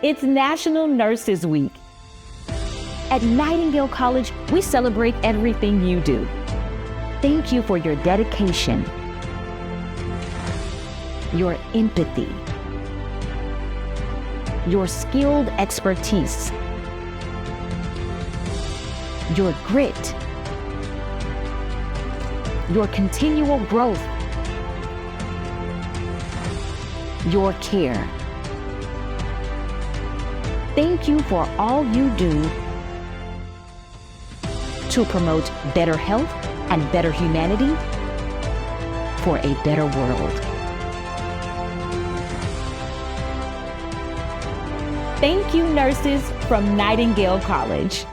It's National Nurses Week. At Nightingale College, we celebrate everything you do. Thank you for your dedication, your empathy, your skilled expertise, your grit, your continual growth, your care. Thank you for all you do to promote better health and better humanity for a better world. Thank you, nurses from Nightingale College.